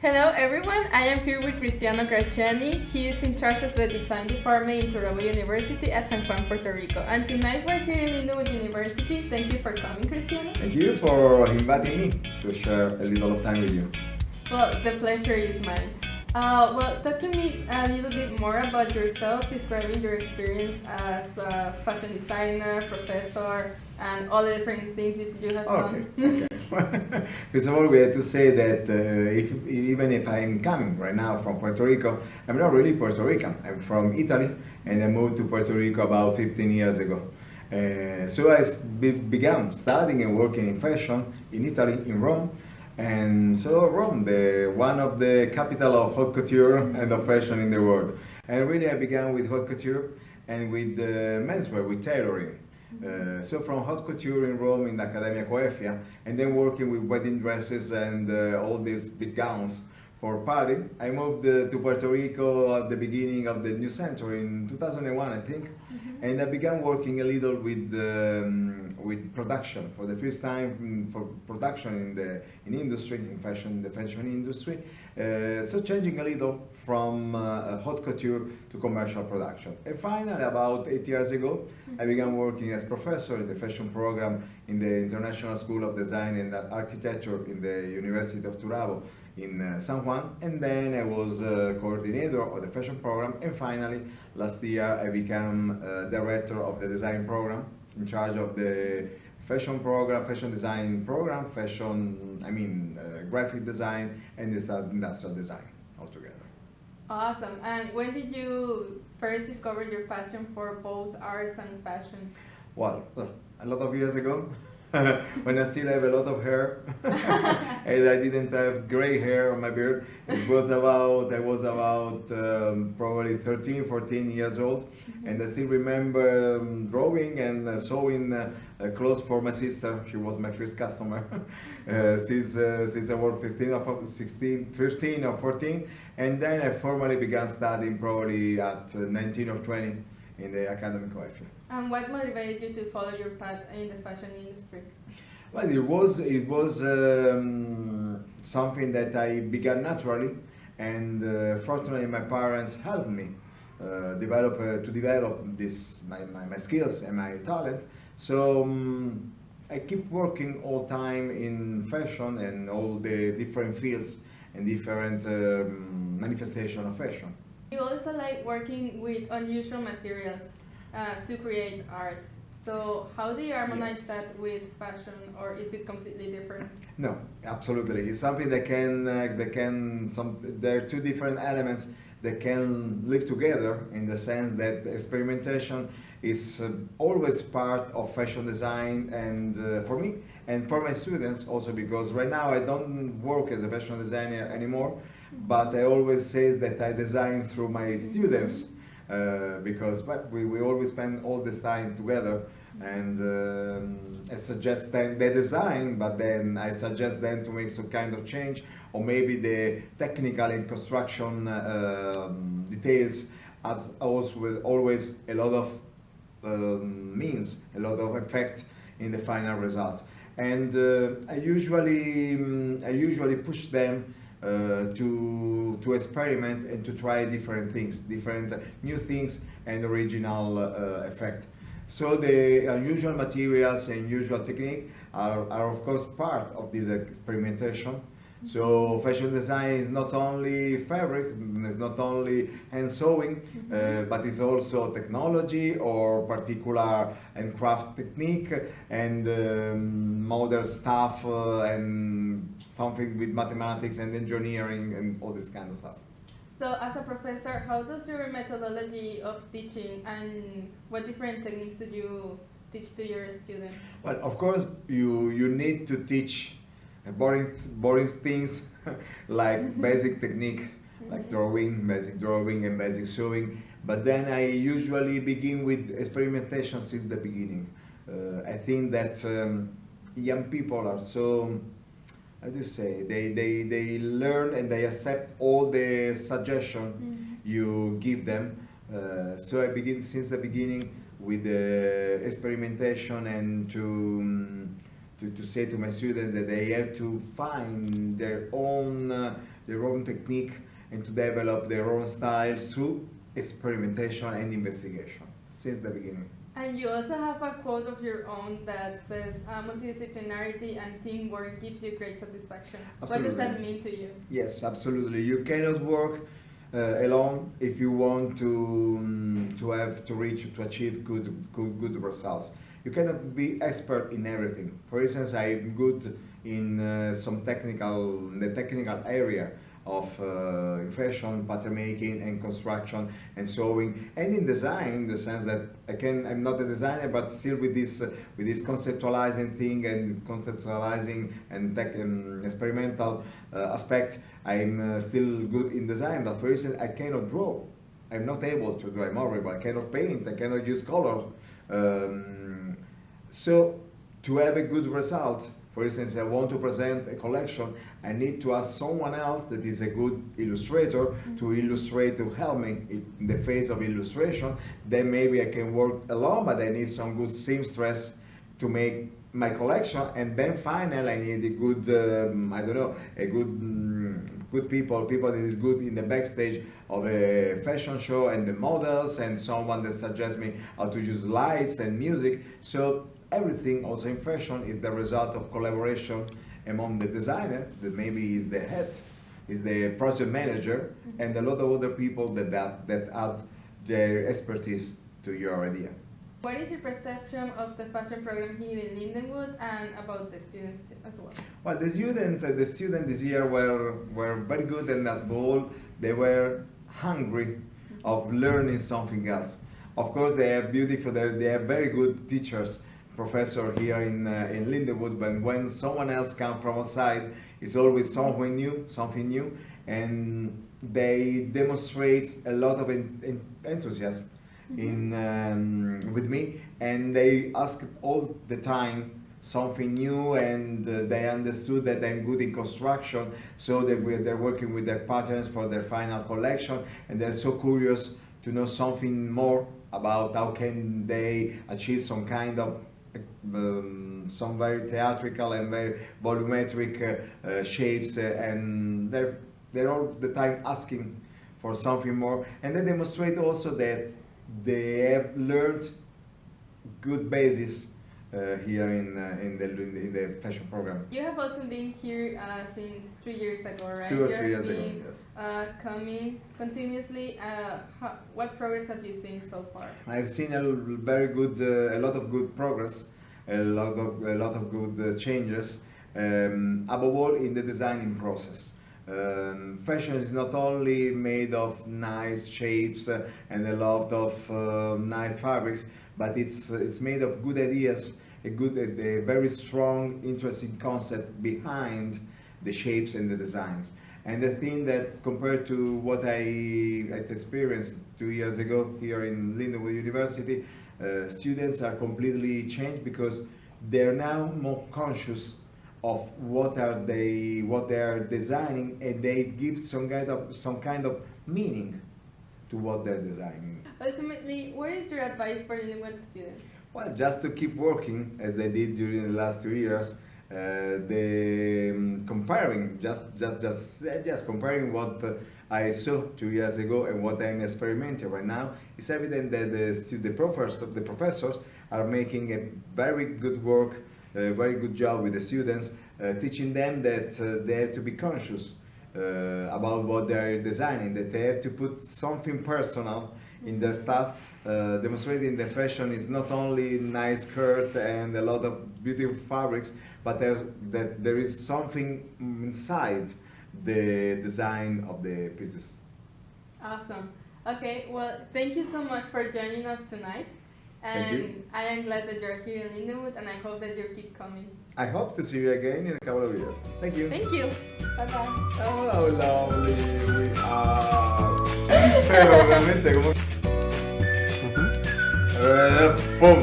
Hello everyone, I am here with Cristiano Carciani. He is in charge of the design department in Turabo University at San Juan, Puerto Rico. And tonight we're here in Lindenwood University. Thank you for coming, Cristiano. Thank you for inviting me to share a little of time with you. Well, the pleasure is mine. Talk to me a little bit more about yourself, describing your experience as a fashion designer, professor, and all the different things you have done. Okay. First of all, we have to say that even if I'm coming right now from Puerto Rico, I'm not really Puerto Rican. I'm from Italy, and I moved to Puerto Rico about 15 years ago. So I began studying and working in fashion in Italy, in Rome. And so Rome, one of the capital of haute couture and of fashion in the world. And really I began with haute couture and with menswear, with tailoring. So from haute couture in Rome in the Accademia Coefia, and then working with wedding dresses and all these big gowns for party. I moved to Puerto Rico at the beginning of the new century in 2001, I think. And I began working a little with production for the first time for production in industry, in the fashion industry. So changing a little from haute couture to commercial production. And finally, about 8 years ago, I began working as professor in the fashion program in the International School of Design and Architecture in the Universidad of Turabo in San Juan, and then I was coordinator of the fashion program, and finally last year I became director of the design program, in charge of the fashion program, fashion design program, graphic design and industrial design altogether. Awesome. And when did you first discover your passion for both arts and fashion? Well, a lot of years ago, when I still have a lot of hair, and I didn't have gray hair on my beard. I was about probably 13, 14 years old, and I still remember drawing and sewing clothes for my sister. She was my first customer since I was 13 or 14, and then I formally began studying probably at 19 or 20 in the academic coefficient. And what motivated you to follow your path in the fashion industry? Well, it was something that I began naturally, and fortunately my parents helped me develop this my skills and my talent. So I keep working all time in fashion and all the different fields and different manifestation of fashion. You also like working with unusual materials to create art. So how do you harmonize that with fashion, or is it completely different? No, absolutely. It's something there are two different elements that can live together in the sense that experimentation is always part of fashion design, and for me and for my students also, because right now I don't work as a fashion designer anymore, but I always say that I design through my students because we always spend all this time together, and I suggest them they design, but then I suggest them to make some kind of change, or maybe the technical and construction details adds also always a lot of means, a lot of effect in the final result. And I usually push them to experiment and to try different things, different new things and original effect. So the unusual materials and usual technique are of course part of this experimentation. So fashion design is not only fabric, it's not only hand sewing, but it's also technology or particular and craft technique and modern stuff and something with mathematics and engineering and all this kind of stuff. So as a professor, how does your methodology of teaching, and what different techniques do you teach to your students? Well, of course, you need to teach boring things like basic technique, like basic drawing and basic sewing. But then I usually begin with experimentation since the beginning. I think that young people are so, how do you say, they learn and they accept all the suggestion you give them. So I begin since the beginning with the experimentation and to say to my students that they have to find their own their own technique and to develop their own style through experimentation and investigation since the beginning. And you also have a quote of your own that says, multidisciplinarity and teamwork gives you great satisfaction. Absolutely. What does that mean to you? Yes, absolutely. You cannot work alone if you want to achieve good results. You cannot be expert in everything. For instance, I'm good in the technical area of fashion, pattern making, and construction, and sewing, and in design, in the sense that I'm not a designer, but still with this conceptualizing thing and conceptualizing and experimental aspect, I'm still good in design. But for instance, I cannot draw. I'm not able to draw. I'm horrible. I cannot paint. I cannot use color. So to have a good result, for instance, I want to present a collection, I need to ask someone else that is a good illustrator to illustrate, to help me in the phase of illustration. Then maybe I can work alone, but I need some good seamstress to make my collection. And then finally, I need a good, good people that is good in the backstage of a fashion show and the models, and someone that suggests me how to use lights and music. So everything also in fashion is the result of collaboration among the designer, that maybe is the head, is the project manager, and a lot of other people that add their expertise to your idea. What is your perception of the fashion program here in Lindenwood and about the students as well? Well, the students this year were very good, and above all, they were hungry of learning something else. Of course, they are beautiful. They are very good teachers, professor here in Lindenwood. But when someone else comes from outside, it's always something new, and they demonstrate a lot of enthusiasm with me, and they ask all the time something new, and they understood that I'm good in construction, so they're working with their patterns for their final collection, and they're so curious to know something more about how can they achieve some kind of some very theatrical and very volumetric shapes, and they're all the time asking for something more, and they demonstrate also that they have learned good basis here in the fashion program. You have also been here since 3 years ago, right? 2 or 3 years ago, yes. Coming continuously. What progress have you seen so far? I've seen a lot of good progress, a lot of good changes, above all in the designing process. Fashion is not only made of nice shapes and a lot of nice fabrics, but it's made of good ideas, a very strong, interesting concept behind the shapes and the designs. And I think that compared to what I experienced 2 years ago here in Lindenwood University, students are completely changed because they're now more conscious of what they are designing, and they give some kind of meaning to what they're designing. Ultimately, what is your advice for Lindenwood students? Well, just to keep working as they did during the last 2 years. Comparing what I saw 2 years ago and what I'm experimenting right now, it's evident that the professors are making a very good work, a very good job with the students, teaching them that they have to be conscious about what they're designing, that they have to put something personal in their stuff, demonstrating that fashion is not only nice skirt and a lot of beautiful fabrics, but that there is something inside the design of the pieces. Awesome. Okay, well, thank you so much for joining us tonight. And I am glad that you're here in Lindenwood, and I hope that you keep coming. I hope to see you again in a couple of years. Thank you. Thank you. Bye-bye. Oh, how lovely we are. Pero obviamente como... ¡Pum!